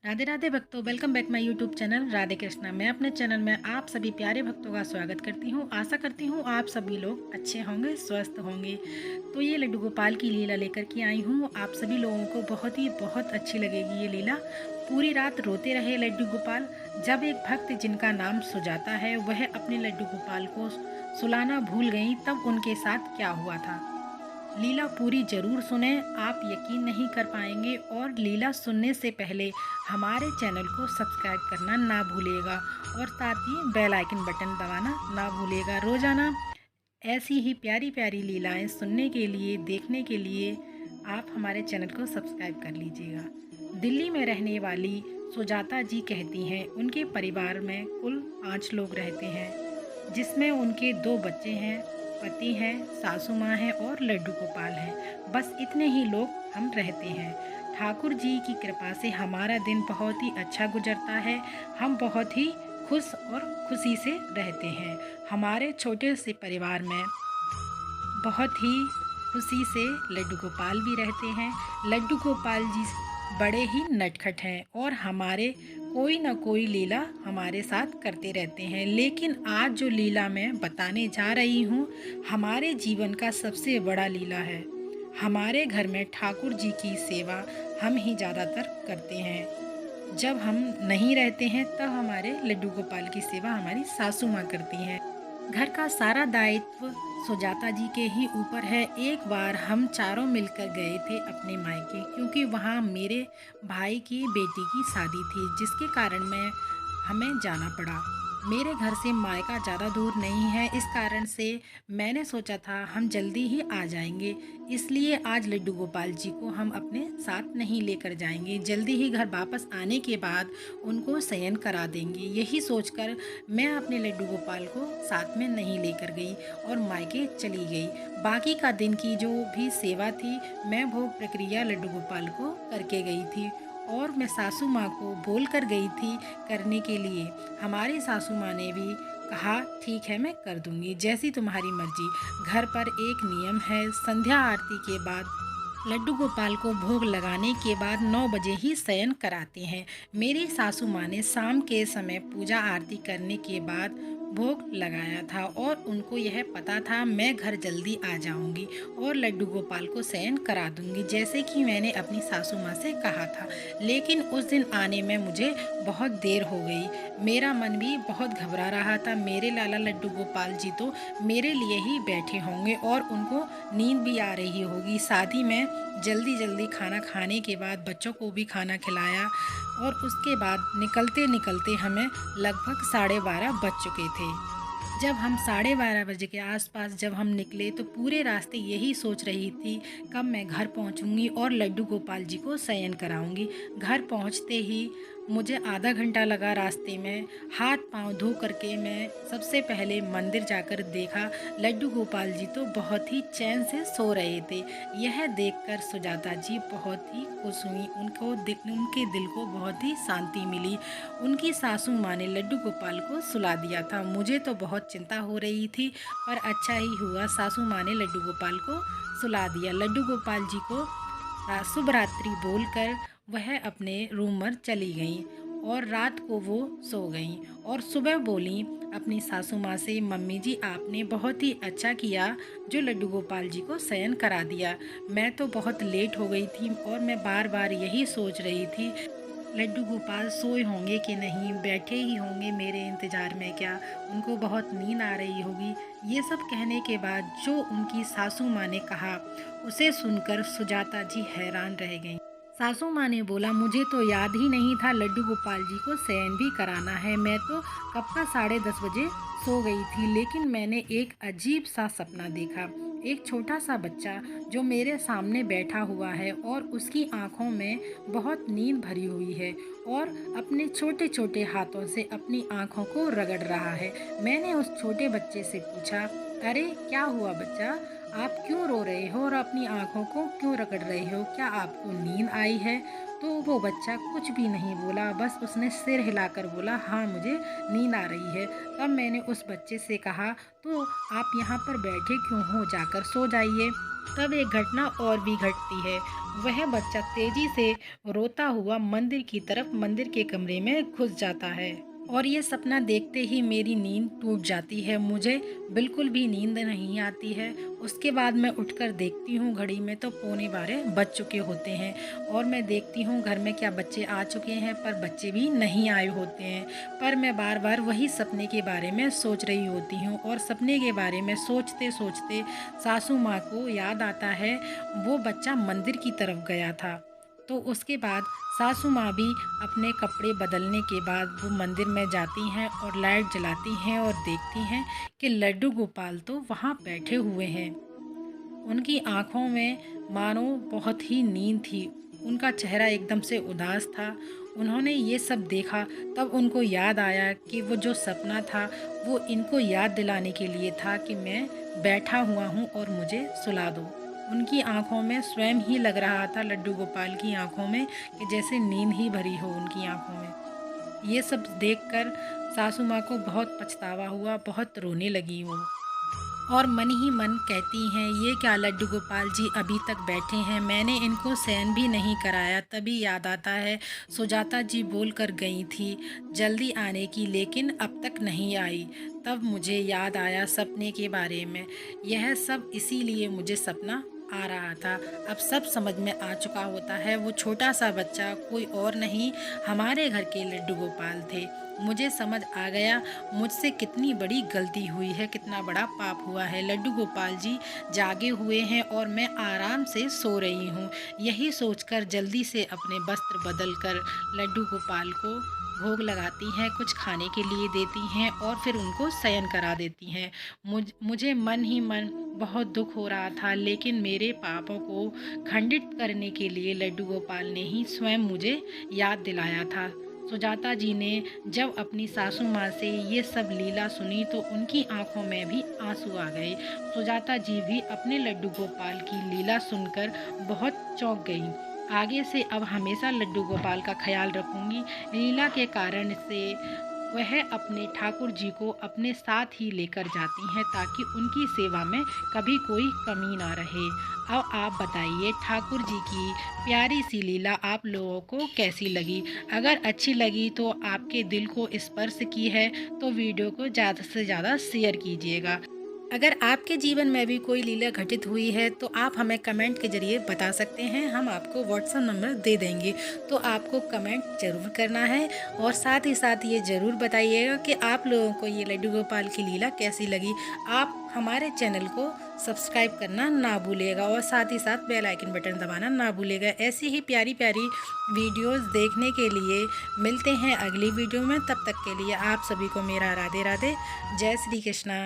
राधे राधे भक्तों, welcome back my YouTube channel Radhe Krishna. मैं अपने चैनल में आप सभी प्यारे भक्तों का स्वागत करती हूँ। आशा करती हूँ आप सभी लोग अच्छे होंगे, स्वस्थ होंगे। तो ये लड्डू गोपाल की लीला लेकर के आई हूँ। आप सभी लोगों को बहुत अच्छी लगेगी ये लीला। पूरी रात रोते रहे लड्डू गोपाल। जब एक भक्त जिनका नाम सुजाता है वह अपने लड्डू गोपाल को सुलाना भूल गई, तब उनके साथ क्या हुआ था। लीला पूरी ज़रूर सुने, आप यकीन नहीं कर पाएंगे। और लीला सुनने से पहले हमारे चैनल को सब्सक्राइब करना ना भूलिएगा और साथ ही बेल आइकन बटन दबाना ना भूलिएगा। रोज़ाना ऐसी ही प्यारी प्यारी लीलाएं सुनने के लिए, देखने के लिए आप हमारे चैनल को सब्सक्राइब कर लीजिएगा। दिल्ली में रहने वाली सुजाता जी कहती हैं उनके परिवार में कुल 5 लोग रहते हैं, जिसमें उनके 2 बच्चे हैं, पति हैं, सासू माँ हैं और लड्डू गोपाल हैं। बस इतने ही लोग हम रहते हैं। ठाकुर जी की कृपा से हमारा दिन बहुत ही अच्छा गुजरता है। हम बहुत ही खुश और खुशी से रहते हैं। हमारे छोटे से परिवार में बहुत ही खुशी से लड्डू गोपाल भी रहते हैं। लड्डू गोपाल जी बड़े ही नटखट हैं और हमारे कोई ना कोई लीला हमारे साथ करते रहते हैं। लेकिन आज जो लीला मैं बताने जा रही हूँ, हमारे जीवन का सबसे बड़ा लीला है। हमारे घर में ठाकुर जी की सेवा हम ही ज़्यादातर करते हैं। जब हम नहीं रहते हैं तब हमारे लड्डू गोपाल की सेवा हमारी सासू माँ करती हैं। घर का सारा दायित्व सुजाता जी के ही ऊपर है। एक बार हम चारों मिलकर गए थे अपने मायके, क्योंकि वहाँ मेरे भाई की बेटी की शादी थी, जिसके कारण हमें जाना पड़ा। मेरे घर से मायका ज़्यादा दूर नहीं है, इस कारण से मैंने सोचा था हम जल्दी ही आ जाएंगे। इसलिए आज लड्डू गोपाल जी को हम अपने साथ नहीं लेकर जाएंगे। जल्दी ही घर वापस आने के बाद उनको शयन करा देंगे। यही सोचकर मैं अपने लड्डू गोपाल को साथ में नहीं लेकर गई और मायके चली गई। बाकी का दिन की जो भी सेवा थी, मैं वो प्रक्रिया लड्डू गोपाल को करके गई थी और मैं सासू माँ को बोल कर गई थी करने के लिए। हमारी सासू माँ ने भी कहा ठीक है, मैं कर दूंगी, जैसी तुम्हारी मर्जी। घर पर एक नियम है, संध्या आरती के बाद लड्डू गोपाल को भोग लगाने के बाद 9 बजे ही शयन कराते हैं। मेरी सासू माँ ने शाम के समय पूजा आरती करने के बाद भोग लगाया था और उनको यह पता था मैं घर जल्दी आ जाऊंगी और लड्डू गोपाल को शयन करा दूंगी, जैसे कि मैंने अपनी सासू माँ से कहा था। लेकिन उस दिन आने में मुझे बहुत देर हो गई। मेरा मन भी बहुत घबरा रहा था। मेरे लाला लड्डू गोपाल जी तो मेरे लिए ही बैठे होंगे और उनको नींद भी आ रही होगी। साथ ही मैं जल्दी जल्दी खाना खाने के बाद बच्चों को भी खाना खिलाया और उसके बाद निकलते निकलते हमें लगभग 12:30 बज चुके थे। जब हम 12:30 बजे के आसपास जब हम निकले तो पूरे रास्ते यही सोच रही थी कब मैं घर पहुंचूंगी और लड्डू गोपाल जी को शयन कराऊंगी। घर पहुंचते ही मुझे आधा घंटा लगा रास्ते में। हाथ पांव धो करके मैं सबसे पहले मंदिर जाकर देखा, लड्डू गोपाल जी तो बहुत ही चैन से सो रहे थे। यह देखकर सुजाता जी बहुत ही खुश हुई। उनके दिल को बहुत ही शांति मिली। उनकी सासू माँ ने लड्डू गोपाल को सुला दिया था। मुझे तो बहुत चिंता हो रही थी, पर अच्छा ही हुआ, सासू माँ ने लड्डू गोपाल को सुला दिया। लड्डू गोपाल जी को शुभ रात्रि बोलकर वह अपने रूम में चली गईं और रात को वो सो गईं। और सुबह बोली अपनी सासू माँ से, मम्मी जी आपने बहुत ही अच्छा किया जो लड्डू गोपाल जी को शयन करा दिया। मैं तो बहुत लेट हो गई थी और मैं बार बार यही सोच रही थी लड्डू गोपाल सोए होंगे कि नहीं, बैठे ही होंगे मेरे इंतज़ार में क्या, उनको बहुत नींद आ रही होगी। ये सब कहने के बाद जो उनकी सासू माँ ने कहा उसे सुनकर सुजाता जी हैरान रह गईं। सासू माँ ने बोला, मुझे तो याद ही नहीं था लड्डू गोपाल जी को शयन भी कराना है। मैं तो कब का 10:30 बजे सो गई थी, लेकिन मैंने एक अजीब सा सपना देखा। एक छोटा सा बच्चा जो मेरे सामने बैठा हुआ है और उसकी आंखों में बहुत नींद भरी हुई है और अपने छोटे छोटे हाथों से अपनी आंखों को रगड़ रहा है। मैंने उस छोटे बच्चे से पूछा, अरे क्या हुआ बच्चा, आप क्यों रो रहे हो और अपनी आंखों को क्यों रगड़ रहे हो, क्या आपको नींद आई है? तो वो बच्चा कुछ भी नहीं बोला, बस उसने सिर हिलाकर बोला, हाँ मुझे नींद आ रही है। तब मैंने उस बच्चे से कहा, तो आप यहाँ पर बैठे क्यों हो, जाकर सो जाइए। तब एक घटना और भी घटती है। वह बच्चा तेजी से रोता हुआ मंदिर की तरफ, मंदिर के कमरे में घुस जाता है और ये सपना देखते ही मेरी नींद टूट जाती है। मुझे बिल्कुल भी नींद नहीं आती है। उसके बाद मैं उठकर देखती हूँ घड़ी में, तो 11:15 बज चुके होते हैं और मैं देखती हूँ घर में क्या बच्चे आ चुके हैं, पर बच्चे भी नहीं आए होते हैं। पर मैं बार बार वही सपने के बारे में सोच रही होती हूँ और सपने के बारे में सोचते सोचते सासू माँ को याद आता है वो बच्चा मंदिर की तरफ गया था। तो उसके बाद सासू माँ भी अपने कपड़े बदलने के बाद वो मंदिर में जाती हैं और लाइट जलाती हैं और देखती हैं कि लड्डू गोपाल तो वहाँ बैठे हुए हैं। उनकी आँखों में मानो बहुत ही नींद थी। उनका चेहरा एकदम से उदास था। उन्होंने ये सब देखा, तब उनको याद आया कि वो जो सपना था वो इनको याद दिलाने के लिए था कि मैं बैठा हुआ हूँ और मुझे सुला दो। उनकी आँखों में स्वयं ही लग रहा था, लड्डू गोपाल की आँखों में, कि जैसे नींद ही भरी हो उनकी आँखों में। ये सब देखकर सासू माँ को बहुत पछतावा हुआ, बहुत रोने लगी वो और मन ही मन कहती हैं, ये क्या लड्डू गोपाल जी अभी तक बैठे हैं, मैंने इनको शयन भी नहीं कराया। तभी याद आता है सुजाता जी बोल कर गई थी जल्दी आने की, लेकिन अब तक नहीं आई। तब मुझे याद आया सपने के बारे में। यह सब इसीलिए मुझे सपना आ रहा था। अब सब समझ में आ चुका होता है। वो छोटा सा बच्चा कोई और नहीं, हमारे घर के लड्डू गोपाल थे। मुझे समझ आ गया मुझसे कितनी बड़ी गलती हुई है, कितना बड़ा पाप हुआ है। लड्डू गोपाल जी जागे हुए हैं और मैं आराम से सो रही हूँ। यही सोचकर जल्दी से अपने वस्त्र बदलकर लड्डू गोपाल को भोग लगाती हैं, कुछ खाने के लिए देती हैं और फिर उनको शयन करा देती हैं। मुझे मन ही मन बहुत दुख हो रहा था, लेकिन मेरे पापों को खंडित करने के लिए लड्डू गोपाल ने ही स्वयं मुझे याद दिलाया था। सुजाता जी ने जब अपनी सासू माँ से ये सब लीला सुनी तो उनकी आंखों में भी आंसू आ गए। सुजाता जी भी अपने लड्डू गोपाल की लीला सुनकर बहुत चौंक गईं। आगे से अब हमेशा लड्डू गोपाल का ख्याल रखूंगी। लीला के कारण से वह अपने ठाकुर जी को अपने साथ ही लेकर जाती हैं ताकि उनकी सेवा में कभी कोई कमी ना रहे। अब आप बताइए ठाकुर जी की प्यारी सी लीला आप लोगों को कैसी लगी। अगर अच्छी लगी तो आपके दिल को स्पर्श की है तो वीडियो को ज़्यादा से ज़्यादा शेयर कीजिएगा। अगर आपके जीवन में भी कोई लीला घटित हुई है तो आप हमें कमेंट के ज़रिए बता सकते हैं, हम आपको व्हाट्सएप नंबर दे देंगे। तो आपको कमेंट ज़रूर करना है और साथ ही साथ ये ज़रूर बताइएगा कि आप लोगों को ये लड्डू गोपाल की लीला कैसी लगी। आप हमारे चैनल को सब्सक्राइब करना ना भूलिएगा और साथ ही साथ बेल आइकन बटन दबाना ना भूलिएगा। ऐसी ही प्यारी प्यारी वीडियोस देखने के लिए मिलते हैं अगली वीडियो में। तब तक के लिए आप सभी को मेरा राधे राधे, जय श्री कृष्णा।